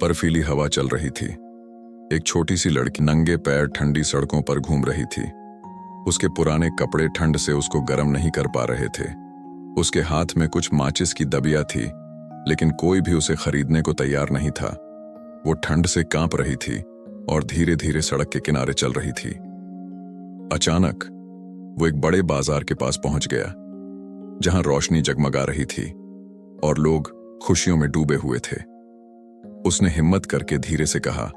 बर्फीली हवा चल रही थी। एक छोटी सी लड़की नंगे पैर ठंडी सड़कों पर घूम रही थी। उसके पुराने कपड़े ठंड से उसको गर्म नहीं कर पा रहे थे। उसके हाथ में कुछ माचिस की दबिया थी, लेकिन कोई भी उसे खरीदने को तैयार नहीं था। वो ठंड से कांप रही थी और धीरे धीरे सड़क के किनारे चल रही थी। अचानक वो एक बड़े बाजार के पास पहुंच गया, जहां रोशनी जगमगा रही थी और लोग खुशियों में डूबे हुए थे। उसने हिम्मत करके धीरे से कहा,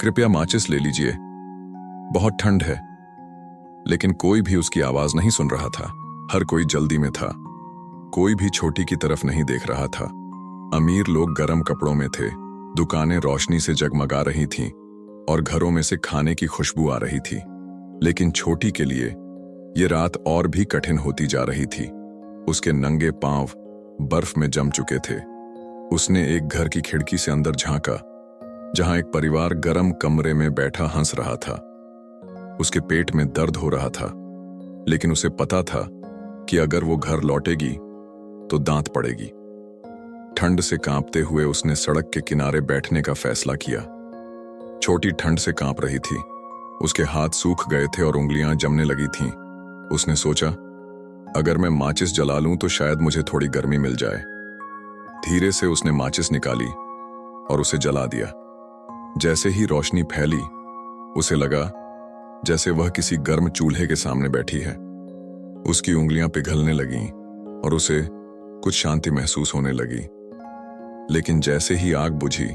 कृपया माचिस ले लीजिए, बहुत ठंड है। लेकिन कोई भी उसकी आवाज नहीं सुन रहा था। हर कोई जल्दी में था, कोई भी छोटी की तरफ नहीं देख रहा था। अमीर लोग गर्म कपड़ों में थे, दुकानें रोशनी से जगमगा रही थीं और घरों में से खाने की खुशबू आ रही थी। लेकिन छोटी के लिए ये रात और भी कठिन होती जा रही थी। उसके नंगे पांव बर्फ में जम चुके थे। उसने एक घर की खिड़की से अंदर झांका, जहां एक परिवार गर्म कमरे में बैठा हंस रहा था। उसके पेट में दर्द हो रहा था, लेकिन उसे पता था कि अगर वो घर लौटेगी तो दांत पड़ेगी। ठंड से कांपते हुए उसने सड़क के किनारे बैठने का फैसला किया। छोटी ठंड से कांप रही थी, उसके हाथ सूख गए थे और उंगलियां जमने लगी थीं। उसने सोचा, अगर मैं माचिस जला लूं तो शायद मुझे थोड़ी गर्मी मिल जाए। धीरे से उसने माचिस निकाली और उसे जला दिया। जैसे ही रोशनी फैली, उसे लगा जैसे वह किसी गर्म चूल्हे के सामने बैठी है। उसकी उंगलियां पिघलने लगीं और उसे कुछ शांति महसूस होने लगी। लेकिन जैसे ही आग बुझी,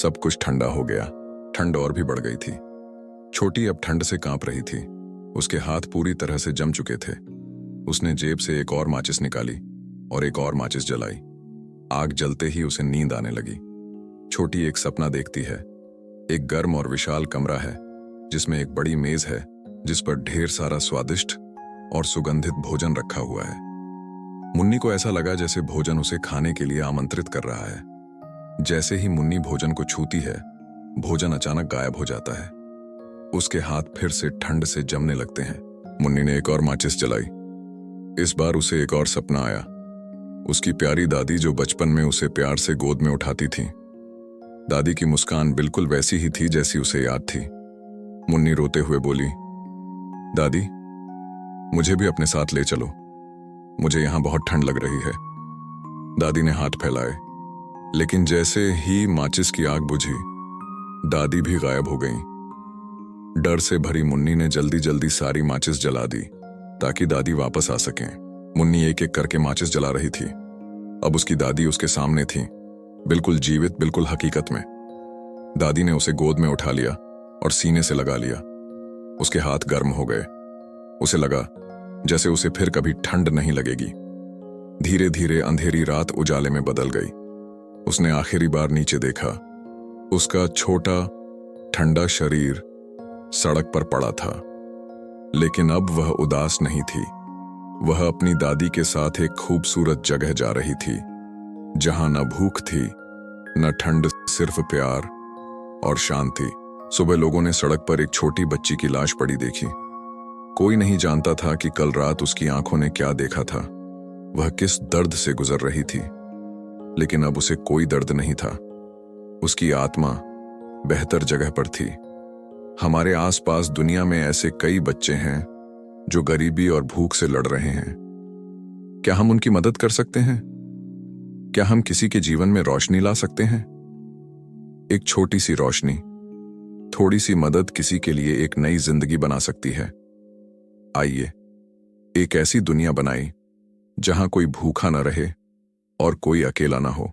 सब कुछ ठंडा हो गया। ठंड और भी बढ़ गई थी। छोटी अब ठंड से कांप रही थी। उसके हाथ पूरी तरह से जम चुके थे। उसने जेब से एक और माचिस निकाली और एक और माचिस जलाई। आग जलते ही उसे नींद आने लगी। छोटी एक सपना देखती है। एक गर्म और विशाल कमरा है, जिसमें एक बड़ी मेज है, जिस पर ढेर सारा स्वादिष्ट और सुगंधित भोजन रखा हुआ है। मुन्नी को ऐसा लगा जैसे भोजन उसे खाने के लिए आमंत्रित कर रहा है। जैसे ही मुन्नी भोजन को छूती है, भोजन अचानक गायब हो जाता है। उसके हाथ फिर से ठंड से जमने लगते हैं। मुन्नी ने एक और माचिस जलाई। इस बार उसे एक और सपना आया। उसकी प्यारी दादी, जो बचपन में उसे प्यार से गोद में उठाती थी। दादी की मुस्कान बिल्कुल वैसी ही थी जैसी उसे याद थी। मुन्नी रोते हुए बोली, दादी, मुझे भी अपने साथ ले चलो, मुझे यहां बहुत ठंड लग रही है। दादी ने हाथ फैलाए, लेकिन जैसे ही माचिस की आग बुझी, दादी भी गायब हो गईं। डर से भरी मुन्नी ने जल्दी जल्दी सारी माचिस जला दी ताकि दादी वापस आ सकें। मुन्नी एक एक करके माचिस जला रही थी। अब उसकी दादी उसके सामने थी, बिल्कुल जीवित, बिल्कुल हकीकत में। दादी ने उसे गोद में उठा लिया और सीने से लगा लिया। उसके हाथ गर्म हो गए। उसे लगा जैसे उसे फिर कभी ठंड नहीं लगेगी। धीरे धीरे अंधेरी रात उजाले में बदल गई। उसने आखिरी बार नीचे देखा। उसका छोटा ठंडा शरीर सड़क पर पड़ा था, लेकिन अब वह उदास नहीं थी। वह अपनी दादी के साथ एक खूबसूरत जगह जा रही थी, जहां न भूख थी न ठंड, सिर्फ प्यार और शांति। सुबह लोगों ने सड़क पर एक छोटी बच्ची की लाश पड़ी देखी। कोई नहीं जानता था कि कल रात उसकी आंखों ने क्या देखा था, वह किस दर्द से गुजर रही थी। लेकिन अब उसे कोई दर्द नहीं था। उसकी आत्मा बेहतर जगह पर थी। हमारे आसपास दुनिया में ऐसे कई बच्चे हैं जो गरीबी और भूख से लड़ रहे हैं। क्या हम उनकी मदद कर सकते हैं? क्या हम किसी के जीवन में रोशनी ला सकते हैं? एक छोटी सी रोशनी, थोड़ी सी मदद किसी के लिए एक नई जिंदगी बना सकती है। आइए एक ऐसी दुनिया बनाई जहां कोई भूखा न रहे और कोई अकेला ना हो।